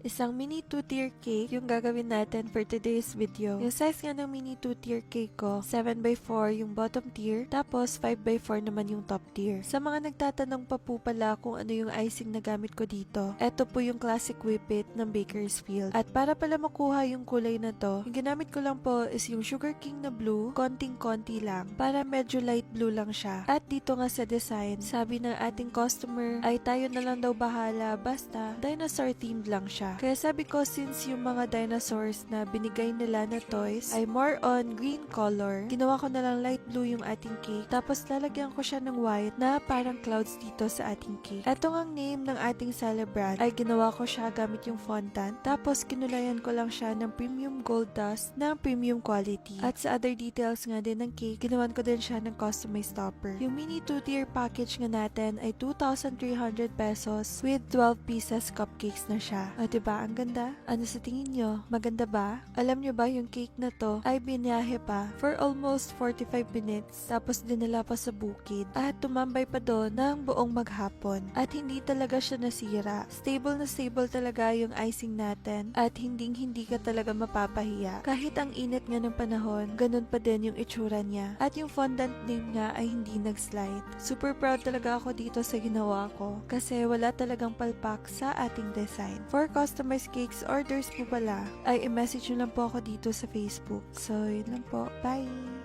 Isang mini 2-tier cake yung gagawin natin for today's video. Yung size nga ng mini 2-tier cake ko, 7x4 yung bottom tier, tapos 5x4 naman yung top tier. Sa mga nagtatanong pa po pala kung ano yung icing na gamit ko dito, eto po yung classic whippet ng Bakersfield. At para pala makuha yung kulay na to, yung ginamit ko lang po is yung Sugar King na blue, konting-konti lang, para medyo light blue lang siya. At dito nga sa design, sabi ng ating customer ay tayo na lang daw bahala, basta dinosaur themed lang siya. Kaya sabi ko, since yung mga dinosaurs na binigay nila na toys ay more on green color, ginawa ko na lang light blue yung ating cake, tapos lalagyan ko siya ng white na parang clouds dito sa ating cake. Etong ang name ng ating celebrant ay ginawa ko siya gamit yung fondant, tapos kinulayan ko lang siya ng premium gold dust ng premium quality. At sa other details nga din ng cake, ginawan ko din siya ng customized topper. Yung mini 2-tier package nga natin ay 2,300 pesos with 12 pieces cupcakes na siya. O diba, ang ganda? Ano sa tingin nyo? Maganda ba? Alam nyo ba yung cake na to ay binahe pa for almost 45 minutes, tapos dinala pa sa bukid at tumambay pa doon ng buong maghapon. At hindi talaga siya nasira. Stable na stable talaga yung icing natin at hindi ka talaga mapapahiya. Kahit ang init nga ng panahon, ganun pa din yung itsura niya. At yung fondant name nga ay hindi nag-slide. Super proud talaga ako dito sa ginawa ko kasi wala talagang palpak sa ating design. For customized cakes orders po pala, ay i-message nyo lang po ako dito sa Facebook. So, yun lang po. Bye!